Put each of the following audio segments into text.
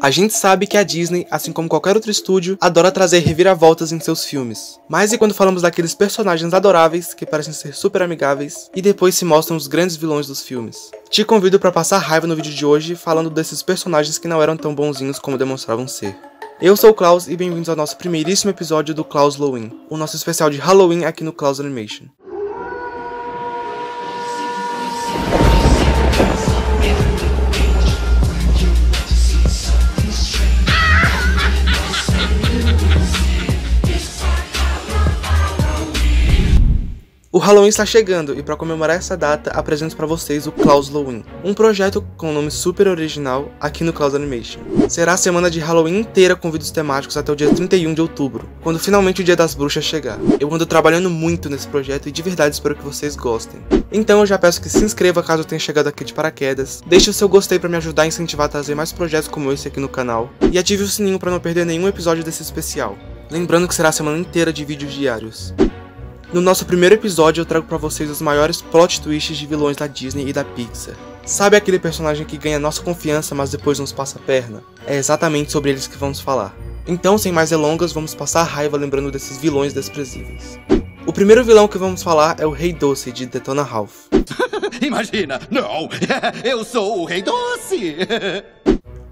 A gente sabe que a Disney, assim como qualquer outro estúdio, adora trazer reviravoltas em seus filmes. Mas e quando falamos daqueles personagens adoráveis, que parecem ser super amigáveis, e depois se mostram os grandes vilões dos filmes? Te convido para passar raiva no vídeo de hoje, falando desses personagens que não eram tão bonzinhos como demonstravam ser. Eu sou o Klaus e bem-vindos ao nosso primeiríssimo episódio do Klaus Halloween, o nosso especial de Halloween aqui no Klaus Animation. O Halloween está chegando e para comemorar essa data apresento para vocês o Klaus Halloween, um projeto com um nome super original aqui no Klaus Animation. Será a semana de Halloween inteira com vídeos temáticos até o dia 31 de outubro, quando finalmente o Dia das Bruxas chegar. Eu ando trabalhando muito nesse projeto e de verdade espero que vocês gostem. Então eu já peço que se inscreva caso tenha chegado aqui de paraquedas, deixe o seu gostei para me ajudar a incentivar a trazer mais projetos como esse aqui no canal, e ative o sininho para não perder nenhum episódio desse especial. Lembrando que será a semana inteira de vídeos diários. No nosso primeiro episódio eu trago pra vocês os maiores plot twists de vilões da Disney e da Pixar. Sabe aquele personagem que ganha nossa confiança mas depois nos passa a perna? É exatamente sobre eles que vamos falar. Então, sem mais delongas, vamos passar raiva lembrando desses vilões desprezíveis. O primeiro vilão que vamos falar é o Rei Doce de Detona Ralph. Imagina! Não! Eu sou o Rei Doce!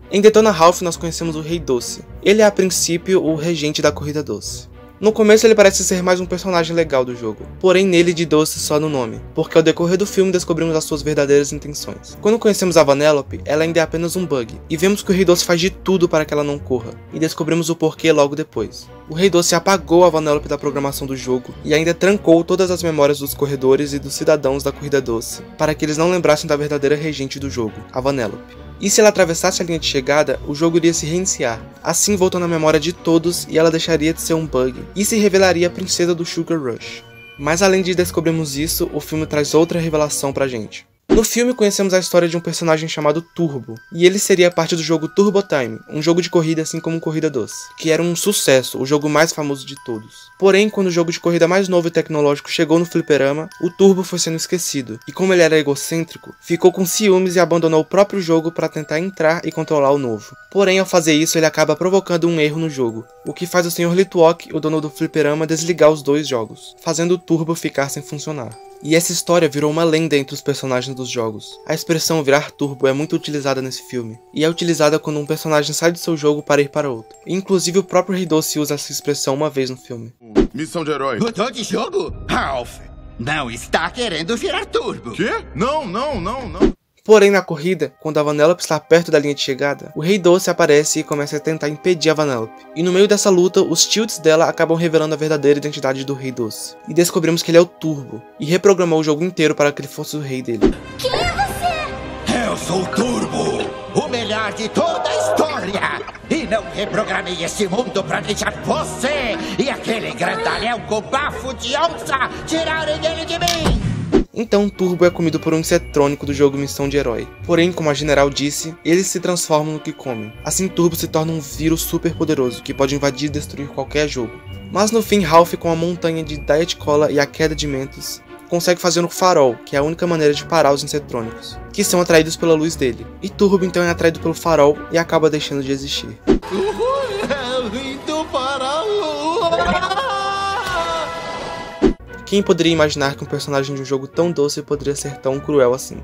Em Detona Ralph nós conhecemos o Rei Doce. Ele é a princípio o regente da Corrida Doce. No começo ele parece ser mais um personagem legal do jogo, porém nele de doce só no nome, porque ao decorrer do filme descobrimos as suas verdadeiras intenções. Quando conhecemos a Vanellope, ela ainda é apenas um bug, e vemos que o Rei Doce faz de tudo para que ela não corra, e descobrimos o porquê logo depois. O Rei Doce apagou a Vanellope da programação do jogo, e ainda trancou todas as memórias dos corredores e dos cidadãos da Corrida Doce, para que eles não lembrassem da verdadeira regente do jogo, a Vanellope. E se ela atravessasse a linha de chegada, o jogo iria se reiniciar, assim voltando à memória de todos e ela deixaria de ser um bug, e se revelaria a princesa do Sugar Rush. Mas além de descobrirmos isso, o filme traz outra revelação pra gente. No filme conhecemos a história de um personagem chamado Turbo, e ele seria parte do jogo Turbo Time, um jogo de corrida assim como Corrida Doce, que era um sucesso, o jogo mais famoso de todos. Porém, quando o jogo de corrida mais novo e tecnológico chegou no fliperama, o Turbo foi sendo esquecido, e como ele era egocêntrico, ficou com ciúmes e abandonou o próprio jogo para tentar entrar e controlar o novo. Porém, ao fazer isso, ele acaba provocando um erro no jogo, o que faz o Sr. Litwok, o dono do fliperama, desligar os dois jogos, fazendo o Turbo ficar sem funcionar. E essa história virou uma lenda entre os personagens dos jogos. A expressão virar turbo é muito utilizada nesse filme, e é utilizada quando um personagem sai do seu jogo para ir para outro. E, inclusive o próprio Rei Doce usa essa expressão uma vez no filme. Missão de herói. Mudou de jogo? Ralph, não está querendo virar turbo. Quê? Não. Porém, na corrida, quando a Vanellope está perto da linha de chegada, o Rei Doce aparece e começa a tentar impedir a Vanellope. E no meio dessa luta, os tilts dela acabam revelando a verdadeira identidade do Rei Doce. E descobrimos que ele é o Turbo, e reprogramou o jogo inteiro para que ele fosse o rei dele. Quem é você? Eu sou o Turbo, o melhor de toda a história. E não reprogramei esse mundo para deixar você e aquele grandalhão com bafo de onça tirarem ele de mim. Então Turbo é comido por um insetrônico do jogo Missão de Herói. Porém, como a General disse, eles se transformam no que comem. Assim Turbo se torna um vírus super poderoso, que pode invadir e destruir qualquer jogo. Mas no fim, Ralph, com a montanha de Diet Cola e a queda de Mentos, consegue fazer um farol, que é a única maneira de parar os insetrônicos, que são atraídos pela luz dele. E Turbo então é atraído pelo farol e acaba deixando de existir. Quem poderia imaginar que um personagem de um jogo tão doce poderia ser tão cruel assim?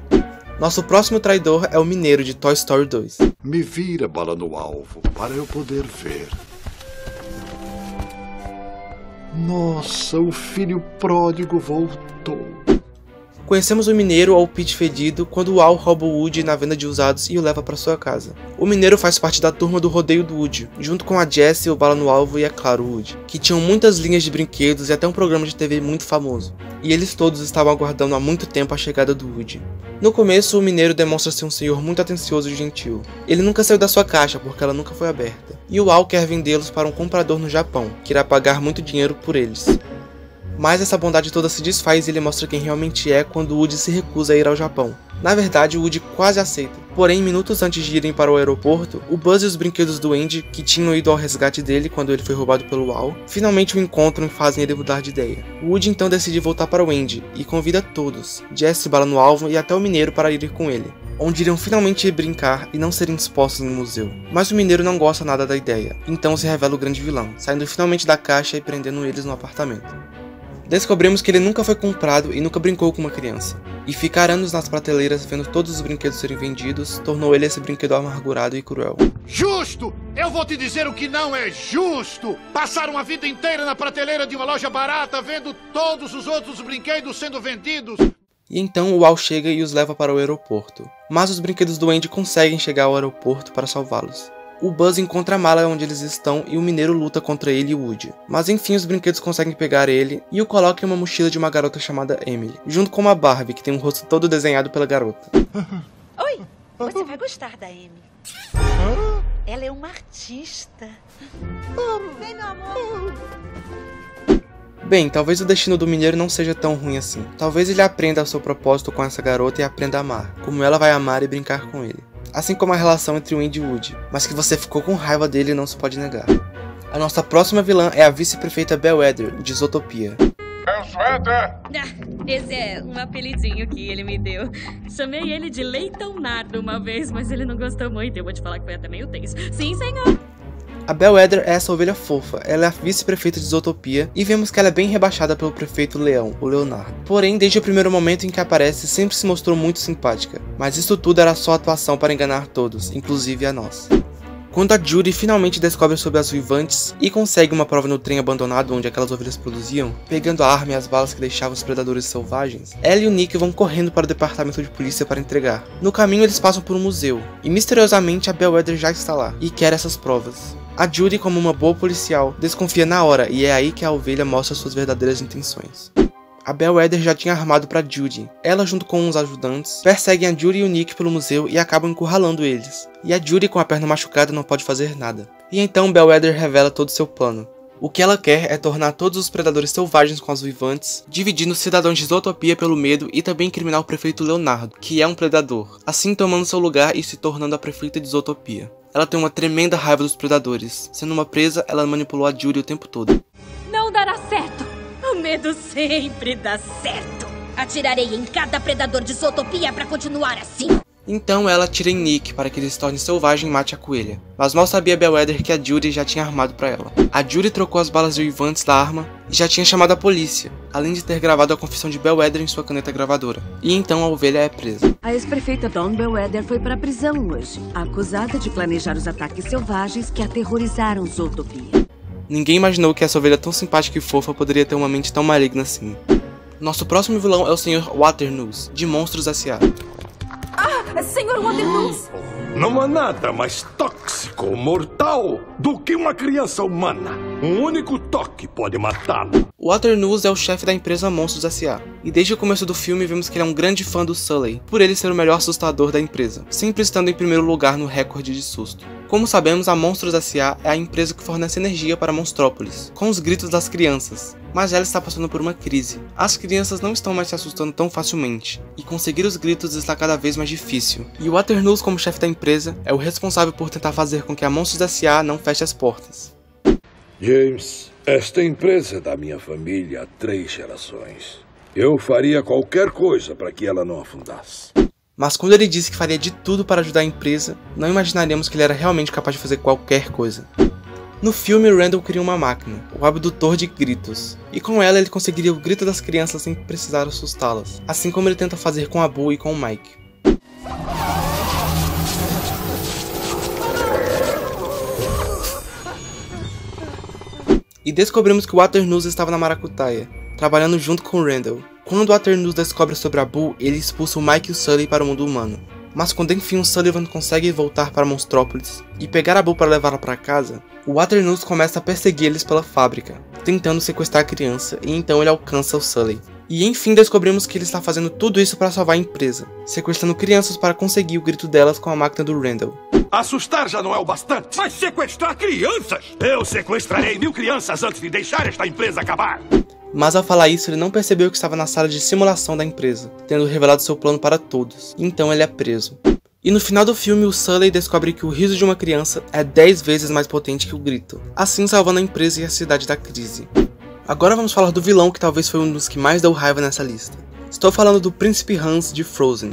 Nosso próximo traidor é o Mineiro de Toy Story 2. Me vira, bala no alvo, para eu poder ver. Nossa, o filho pródigo voltou. Conhecemos o Mineiro ou Pete Fedido quando o Al rouba o Woody na venda de usados e o leva para sua casa. O Mineiro faz parte da turma do rodeio do Woody, junto com a Jessie, o Bala no Alvo e, é claro, o Woody, que tinham muitas linhas de brinquedos e até um programa de TV muito famoso. E eles todos estavam aguardando há muito tempo a chegada do Woody. No começo, o Mineiro demonstra ser um senhor muito atencioso e gentil. Ele nunca saiu da sua caixa porque ela nunca foi aberta. E o Al quer vendê-los para um comprador no Japão, que irá pagar muito dinheiro por eles. Mas essa bondade toda se desfaz e ele mostra quem realmente é quando o Woody se recusa a ir ao Japão. Na verdade, o Woody quase aceita. Porém, minutos antes de irem para o aeroporto, o Buzz e os brinquedos do Andy, que tinham ido ao resgate dele quando ele foi roubado pelo Al, finalmente o encontram e fazem ele mudar de ideia. O Woody então decide voltar para o Andy e convida todos, Jessie, Bala no Alvo e até o Mineiro para ir com ele. onde iriam finalmente ir brincar e não serem expostos no museu. Mas o mineiro não gosta nada da ideia, então se revela o grande vilão, saindo finalmente da caixa e prendendo eles no apartamento. Descobrimos que ele nunca foi comprado e nunca brincou com uma criança, e ficar anos nas prateleiras vendo todos os brinquedos serem vendidos tornou ele esse brinquedo amargurado e cruel. Justo! Eu vou te dizer o que não é justo! Passar uma vida inteira na prateleira de uma loja barata vendo todos os outros brinquedos sendo vendidos! E então o Al chega e os leva para o aeroporto, mas os brinquedos do Andy conseguem chegar ao aeroporto para salvá-los. O Buzz encontra a mala onde eles estão e o mineiro luta contra ele e Woody. Mas enfim os brinquedos conseguem pegar ele e o colocam em uma mochila de uma garota chamada Emily, junto com uma Barbie que tem um rosto todo desenhado pela garota. Oi, você vai gostar da Emily. Ela é uma artista. Vem, meu amor. Bem, talvez o destino do mineiro não seja tão ruim assim. Talvez ele aprenda o seu propósito com essa garota e aprenda a amar, como ela vai amar e brincar com ele. Assim como a relação entre o Andy e Woody, mas que você ficou com raiva dele não se pode negar. A nossa próxima vilã é a vice-prefeita Bellwether, de Zootopia. Esse é um apelidinho que ele me deu. Chamei ele de Leitão Nardo uma vez, mas ele não gostou muito. Eu vou te falar que foi até meio tenso. Sim, senhor. A Bellwether é essa ovelha fofa, ela é a vice-prefeita de Zootopia e vemos que ela é bem rebaixada pelo prefeito Leão, o Leonardo. Porém, desde o primeiro momento em que aparece, sempre se mostrou muito simpática, mas isso tudo era só atuação para enganar todos, inclusive a nós. Quando a Judy finalmente descobre sobre as Vivantes e consegue uma prova no trem abandonado onde aquelas ovelhas produziam, pegando a arma e as balas que deixavam os predadores selvagens, ela e o Nick vão correndo para o departamento de polícia para entregar. No caminho eles passam por um museu, e misteriosamente a Bellwether já está lá, e quer essas provas. A Judy, como uma boa policial, desconfia na hora e é aí que a ovelha mostra suas verdadeiras intenções. A Bellwether já tinha armado para Judy. Ela, junto com uns ajudantes, perseguem a Judy e o Nick pelo museu e acabam encurralando eles. E a Judy, com a perna machucada, não pode fazer nada. E então Bellwether revela todo seu plano. O que ela quer é tornar todos os predadores selvagens com as Vivantes, dividindo os cidadãos de Zootopia pelo medo e também incriminar o prefeito Leonardo, que é um predador, assim tomando seu lugar e se tornando a prefeita de Zootopia. Ela tem uma tremenda raiva dos predadores. Sendo uma presa, ela manipulou a Judy o tempo todo. Não dará certo. O medo sempre dá certo. Atirarei em cada predador de Zootopia pra continuar assim. Então ela atira em Nick para que ele se torne selvagem e mate a coelha. Mas mal sabia Bellwether que a Judy já tinha armado para ela. A Judy trocou as balas de Vivantes da arma e já tinha chamado a polícia, além de ter gravado a confissão de Bellwether em sua caneta gravadora. E então a ovelha é presa. A ex-prefeita Dawn Bellwether foi para a prisão hoje, acusada de planejar os ataques selvagens que aterrorizaram Zootopia. Ninguém imaginou que essa ovelha tão simpática e fofa poderia ter uma mente tão maligna assim. Nosso próximo vilão é o Sr. Waternoose, de Monstros S.A. Senhor Waternoose! Não há nada mais tóxico ou mortal do que uma criança humana. Um único toque pode matá-lo. O Waternoose é o chefe da empresa Monstros S.A. E desde o começo do filme vemos que ele é um grande fã do Sully, por ele ser o melhor assustador da empresa, sempre estando em primeiro lugar no recorde de susto. Como sabemos, a Monstros S.A. é a empresa que fornece energia para Monstrópolis, com os gritos das crianças. Mas ela está passando por uma crise. As crianças não estão mais se assustando tão facilmente, e conseguir os gritos está cada vez mais difícil. E o Waternoose, como chefe da empresa, é o responsável por tentar fazer com que a Monstros S.A. não feche as portas. James, esta empresa é da minha família há 3 gerações. Eu faria qualquer coisa para que ela não afundasse. Mas quando ele disse que faria de tudo para ajudar a empresa, não imaginaríamos que ele era realmente capaz de fazer qualquer coisa. No filme, Randall cria uma máquina, o abdutor de gritos, e com ela ele conseguiria o grito das crianças sem precisar assustá-las, assim como ele tenta fazer com a Boo e com o Mike. E descobrimos que o Waternoose estava na maracutaia, trabalhando junto com o Randall. Quando o Waternoose descobre sobre a Boo, ele expulsa o Mike e o Sully para o mundo humano. Mas quando enfim o Sullivan consegue voltar para Monstrópolis e pegar a Boo para levá-la para casa, o Waternoose começa a perseguir eles pela fábrica, tentando sequestrar a criança, e então ele alcança o Sully. E enfim descobrimos que ele está fazendo tudo isso para salvar a empresa, sequestrando crianças para conseguir o grito delas com a máquina do Randall. Assustar já não é o bastante. Mas sequestrar crianças? Eu sequestrarei 1000 crianças antes de deixar esta empresa acabar. Mas ao falar isso, ele não percebeu que estava na sala de simulação da empresa, tendo revelado seu plano para todos, então ele é preso. E no final do filme, o Sully descobre que o riso de uma criança é 10 vezes mais potente que o grito, assim salvando a empresa e a cidade da crise. Agora vamos falar do vilão que talvez foi um dos que mais deu raiva nessa lista. Estou falando do Príncipe Hans de Frozen.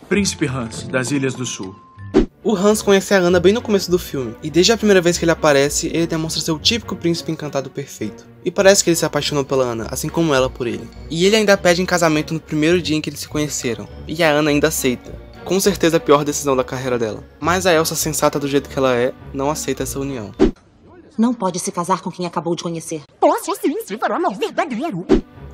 Príncipe Hans, das Ilhas do Sul. O Hans conhece a Anna bem no começo do filme, e desde a primeira vez que ele aparece, ele demonstra ser o típico príncipe encantado perfeito. E parece que ele se apaixonou pela Anna, assim como ela por ele. E ele ainda pede em casamento no primeiro dia em que eles se conheceram, e a Anna ainda aceita. Com certeza a pior decisão da carreira dela. Mas a Elsa, sensata do jeito que ela é, não aceita essa união. Não pode se casar com quem acabou de conhecer. Posso sim, se for um amor verdadeiro.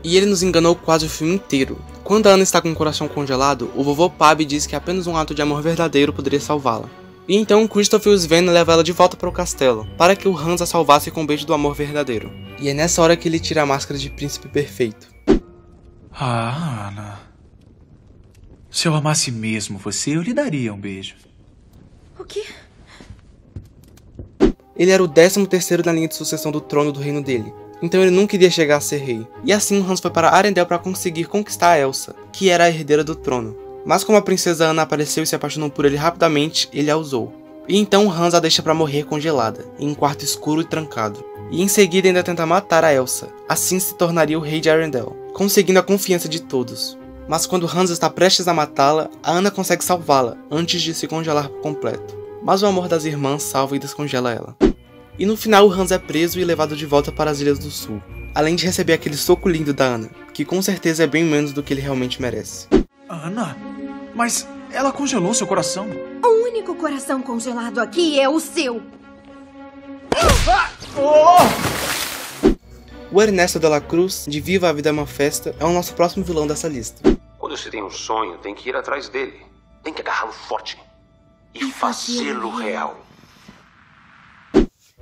E ele nos enganou quase o filme inteiro. Quando a Anna está com o coração congelado, o vovô Pab diz que apenas um ato de amor verdadeiro poderia salvá-la. E então Christopher e Sven levam ela de volta para o castelo, para que o Hans a salvasse com o beijo do amor verdadeiro. E é nessa hora que ele tira a máscara de príncipe perfeito. Anna. Se eu amasse mesmo você, eu lhe daria um beijo. O quê? Ele era o 13º na linha de sucessão do trono do reino dele. Então ele nunca iria chegar a ser rei. E assim Hans foi para Arendelle para conseguir conquistar a Elsa, que era a herdeira do trono. Mas como a princesa Anna apareceu e se apaixonou por ele rapidamente, ele a usou. E então Hans a deixa para morrer congelada, em um quarto escuro e trancado. E em seguida ainda tenta matar a Elsa. Assim se tornaria o rei de Arendelle, conseguindo a confiança de todos. Mas quando Hans está prestes a matá-la, a Anna consegue salvá-la, antes de se congelar por completo. Mas o amor das irmãs salva e descongela ela. E no final o Hans é preso e levado de volta para as Ilhas do Sul, além de receber aquele soco lindo da Anna, que com certeza é bem menos do que ele realmente merece. Anna, mas ela congelou seu coração. O único coração congelado aqui é o seu. O Ernesto de la Cruz, de Viva a Vida é uma Festa, é o nosso próximo vilão dessa lista. Quando você tem um sonho, tem que ir atrás dele. Tem que agarrá-lo forte e fazê-lo real.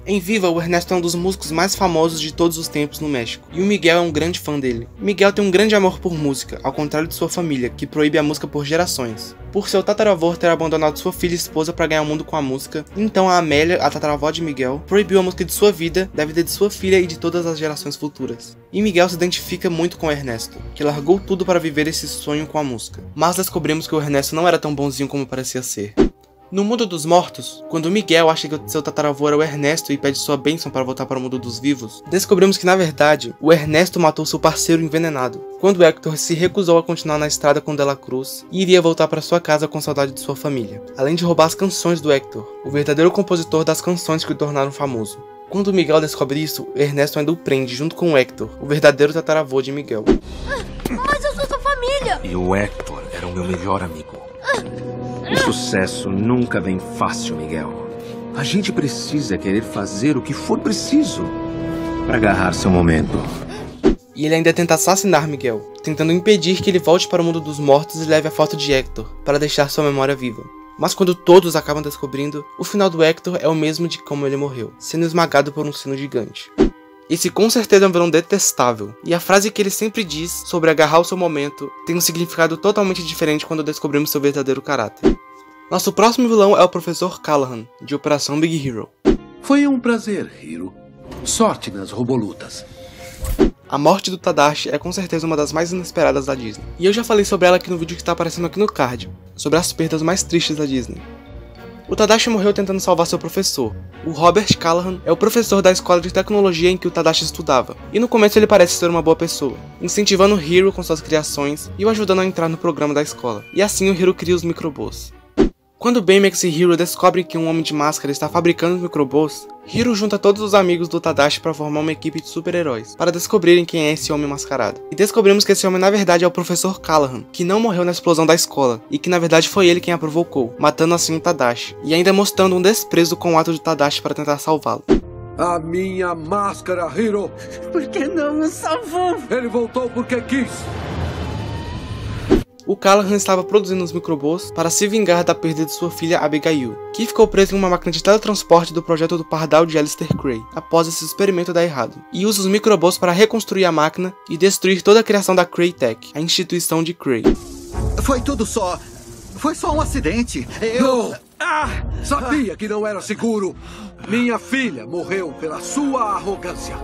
Em Viva, o Ernesto é um dos músicos mais famosos de todos os tempos no México, e o Miguel é um grande fã dele. Miguel tem um grande amor por música, ao contrário de sua família, que proíbe a música por gerações. Por seu tataravô ter abandonado sua filha e esposa para ganhar o mundo com a música, então a Amélia, a tataravó de Miguel, proibiu a música de sua vida, da vida de sua filha e de todas as gerações futuras. E Miguel se identifica muito com o Ernesto, que largou tudo para viver esse sonho com a música. Mas descobrimos que o Ernesto não era tão bonzinho como parecia ser. No mundo dos mortos, quando Miguel acha que seu tataravô era o Ernesto e pede sua bênção para voltar para o mundo dos vivos, descobrimos que na verdade, o Ernesto matou seu parceiro envenenado, quando Hector se recusou a continuar na estrada com De la Cruz e iria voltar para sua casa com saudade de sua família, além de roubar as canções do Hector, o verdadeiro compositor das canções que o tornaram famoso. Quando Miguel descobre isso, Ernesto ainda o prende junto com Hector, o verdadeiro tataravô de Miguel. Mas eu sou sua família! E o Hector era o meu melhor amigo. O sucesso nunca vem fácil, Miguel. A gente precisa querer fazer o que for preciso para agarrar seu momento. E ele ainda tenta assassinar Miguel, tentando impedir que ele volte para o mundo dos mortos e leve a foto de Hector, para deixar sua memória viva. Mas quando todos acabam descobrindo, o final do Hector é o mesmo de como ele morreu, sendo esmagado por um sino gigante. Esse com certeza é um vilão detestável, e a frase que ele sempre diz sobre agarrar o seu momento tem um significado totalmente diferente quando descobrimos seu verdadeiro caráter. Nosso próximo vilão é o Professor Callahan, de Operação Big Hero. Foi um prazer, Hiro. Sorte nas robolutas. A morte do Tadashi é com certeza uma das mais inesperadas da Disney, e eu já falei sobre ela aqui no vídeo que está aparecendo aqui no card, sobre as perdas mais tristes da Disney. O Tadashi morreu tentando salvar seu professor. O Robert Callahan é o professor da escola de tecnologia em que o Tadashi estudava, e no começo ele parece ser uma boa pessoa, incentivando o Hiro com suas criações e o ajudando a entrar no programa da escola, e assim o Hiro cria os microbots. Quando Baymax e Hiro descobrem que um homem de máscara está fabricando os microbots, Hiro junta todos os amigos do Tadashi para formar uma equipe de super-heróis, para descobrirem quem é esse homem mascarado. E descobrimos que esse homem na verdade é o Professor Callahan, que não morreu na explosão da escola, e que na verdade foi ele quem a provocou, matando assim o Tadashi, e ainda mostrando um desprezo com o ato de Tadashi para tentar salvá-lo. A minha máscara, Hiro! Por que não o salvou? Ele voltou porque quis! O Callahan estava produzindo os microbots para se vingar da perda de sua filha Abigail, que ficou presa em uma máquina de teletransporte do projeto do Pardal de Alistair Cray, após esse experimento dar errado, e usa os microbots para reconstruir a máquina e destruir toda a criação da Cray-Tech, a instituição de Cray. Foi só um acidente. Não! Sabia que não era seguro! Minha filha morreu pela sua arrogância.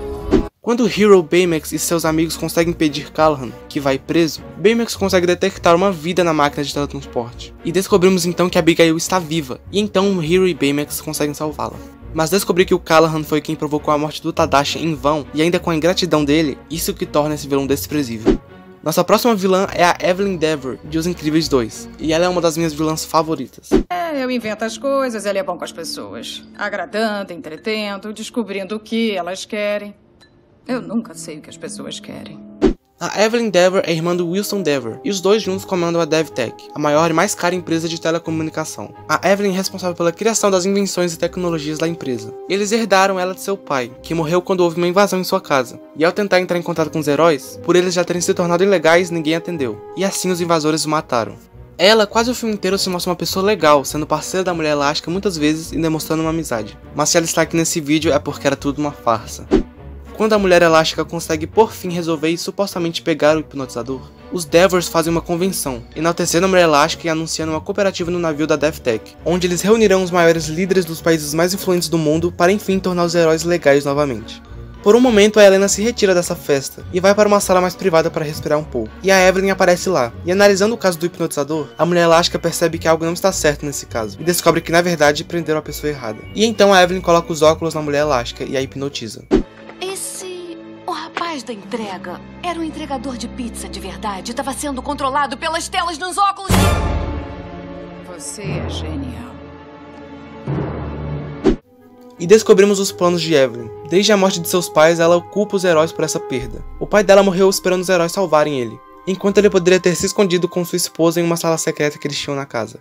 Quando Hiro, Baymax e seus amigos conseguem impedir Callahan, que vai preso, Baymax consegue detectar uma vida na máquina de teletransporte. E descobrimos então que Abigail está viva, e então Hiro e Baymax conseguem salvá-la. Mas descobrir que o Callahan foi quem provocou a morte do Tadashi em vão, e ainda com a ingratidão dele, isso que torna esse vilão desprezível. Nossa próxima vilã é a Evelyn Dever, de Os Incríveis 2, e ela é uma das minhas vilãs favoritas. Eu invento as coisas, ele é bom com as pessoas. Agradando, entretendo, descobrindo o que elas querem. Eu nunca sei o que as pessoas querem. A Evelyn Dever é irmã do Wilson Dever, e os dois juntos comandam a DevTech, a maior e mais cara empresa de telecomunicação. A Evelyn é responsável pela criação das invenções e tecnologias da empresa. Eles herdaram ela de seu pai, que morreu quando houve uma invasão em sua casa. E ao tentar entrar em contato com os heróis, por eles já terem se tornado ilegais, ninguém atendeu. E assim os invasores o mataram. Ela, quase o filme inteiro, se mostra uma pessoa legal, sendo parceira da Mulher Elástica muitas vezes e demonstrando uma amizade. Mas se ela está aqui nesse vídeo é porque era tudo uma farsa. Quando a Mulher Elástica consegue por fim resolver e supostamente pegar o hipnotizador, os Devers fazem uma convenção, enaltecendo a Mulher Elástica e anunciando uma cooperativa no navio da DevTech, onde eles reunirão os maiores líderes dos países mais influentes do mundo para enfim tornar os heróis legais novamente. Por um momento a Helena se retira dessa festa e vai para uma sala mais privada para respirar um pouco, e a Evelyn aparece lá, e analisando o caso do hipnotizador, a Mulher Elástica percebe que algo não está certo nesse caso, e descobre que na verdade prenderam a pessoa errada. E então a Evelyn coloca os óculos na Mulher Elástica e a hipnotiza. O rapaz da entrega era um entregador de pizza de verdade. Estava sendo controlado pelas telas nos óculos. Você é genial. E descobrimos os planos de Evelyn. Desde a morte de seus pais, ela culpa os heróis por essa perda. O pai dela morreu esperando os heróis salvarem ele, enquanto ele poderia ter se escondido com sua esposa em uma sala secreta que eles tinham na casa.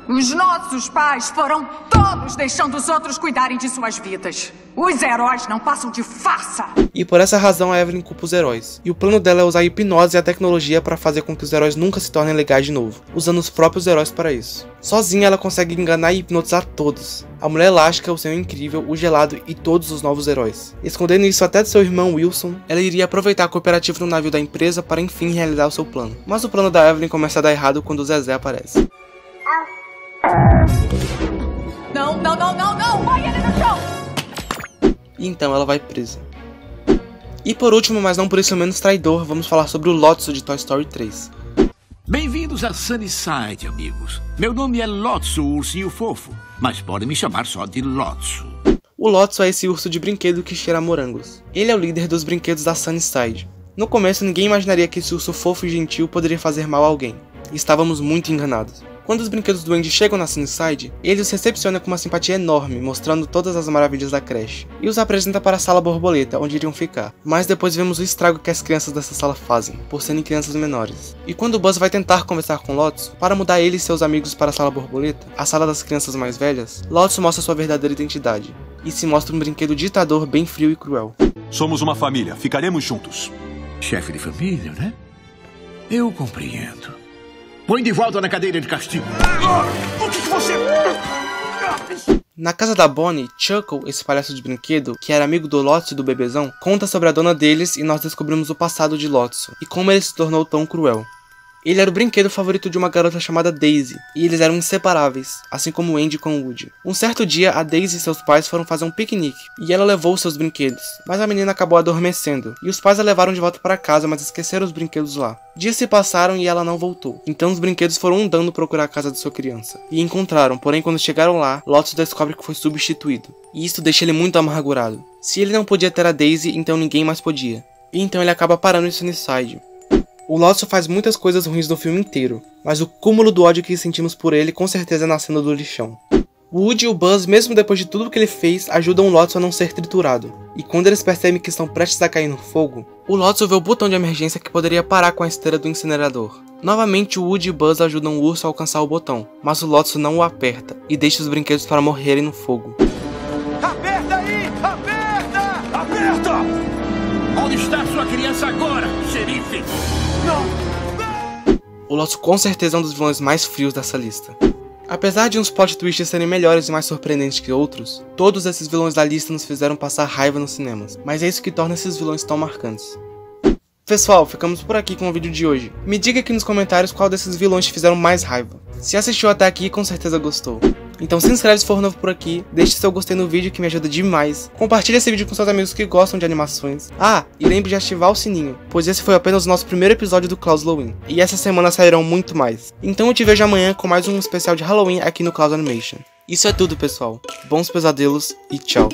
Os nossos pais foram todos deixando os outros cuidarem de suas vidas. Os heróis não passam de farsa. E por essa razão a Evelyn culpa os heróis. E o plano dela é usar a hipnose e a tecnologia para fazer com que os heróis nunca se tornem legais de novo, usando os próprios heróis para isso. Sozinha ela consegue enganar e hipnotizar todos. A Mulher Elástica, o Senhor Incrível, o Gelado e todos os novos heróis. Escondendo isso até de seu irmão Wilson, ela iria aproveitar a cooperativa no navio da empresa para enfim realizar o seu plano. Mas o plano da Evelyn começa a dar errado quando o Zezé aparece. Não, não, não, não, não! Põe ele no chão! E então ela vai presa. E por último, mas não por isso menos traidor, vamos falar sobre o Lotso de Toy Story 3. Bem-vindos a Sunnyside, amigos. Meu nome é Lotso, o ursinho fofo, mas podem me chamar só de Lotso. O Lotso é esse urso de brinquedo que cheira a morangos. Ele é o líder dos brinquedos da Sunnyside. No começo, ninguém imaginaria que esse urso fofo e gentil poderia fazer mal a alguém. E estávamos muito enganados. Quando os brinquedos do Andy chegam na Sunnyside, ele os recepciona com uma simpatia enorme, mostrando todas as maravilhas da creche, e os apresenta para a sala borboleta, onde iriam ficar. Mas depois vemos o estrago que as crianças dessa sala fazem, por serem crianças menores. E quando o Buzz vai tentar conversar com Lotso, para mudar ele e seus amigos para a sala borboleta, a sala das crianças mais velhas, Lotso mostra sua verdadeira identidade, e se mostra um brinquedo ditador bem frio e cruel. Somos uma família, ficaremos juntos. Chefe de família, né? Eu compreendo. Põe de volta na cadeira de castigo. O que você... Na casa da Bonnie, Chuckle, esse palhaço de brinquedo, que era amigo do Lotso e do bebezão, conta sobre a dona deles e nós descobrimos o passado de Lotso, e como ele se tornou tão cruel. Ele era o brinquedo favorito de uma garota chamada Daisy, e eles eram inseparáveis, assim como Andy com Woody. Um certo dia, a Daisy e seus pais foram fazer um piquenique, e ela levou seus brinquedos, mas a menina acabou adormecendo, e os pais a levaram de volta para casa, mas esqueceram os brinquedos lá. Dias se passaram e ela não voltou, então os brinquedos foram andando procurar a casa de sua criança, e encontraram, porém quando chegaram lá, Lotso descobre que foi substituído, e isso deixa ele muito amargurado. Se ele não podia ter a Daisy, então ninguém mais podia, e então ele acaba parando em Sunnyside. O Lotso faz muitas coisas ruins no filme inteiro, mas o cúmulo do ódio que sentimos por ele com certeza é na cena do lixão. O Woody e o Buzz, mesmo depois de tudo que ele fez, ajudam o Lotso a não ser triturado. E quando eles percebem que estão prestes a cair no fogo, o Lotso vê o botão de emergência que poderia parar com a esteira do incinerador. Novamente o Woody e o Buzz ajudam o urso a alcançar o botão, mas o Lotso não o aperta e deixa os brinquedos para morrerem no fogo. Aperta aí! Aperta! Aperta! Onde está sua criança agora, xerife? O Lotso com certeza é um dos vilões mais frios dessa lista. Apesar de uns plot twists serem melhores e mais surpreendentes que outros, todos esses vilões da lista nos fizeram passar raiva nos cinemas, mas é isso que torna esses vilões tão marcantes. Pessoal, ficamos por aqui com o vídeo de hoje. Me diga aqui nos comentários qual desses vilões te fizeram mais raiva. Se assistiu até aqui, com certeza gostou. Então se inscreve se for novo por aqui, deixe seu gostei no vídeo que me ajuda demais. Compartilhe esse vídeo com seus amigos que gostam de animações. Ah, e lembre de ativar o sininho, pois esse foi apenas o nosso primeiro episódio do Klaus Halloween. E essa semana sairão muito mais. Então eu te vejo amanhã com mais um especial de Halloween aqui no Klaus Animation. Isso é tudo, pessoal. Bons pesadelos e tchau.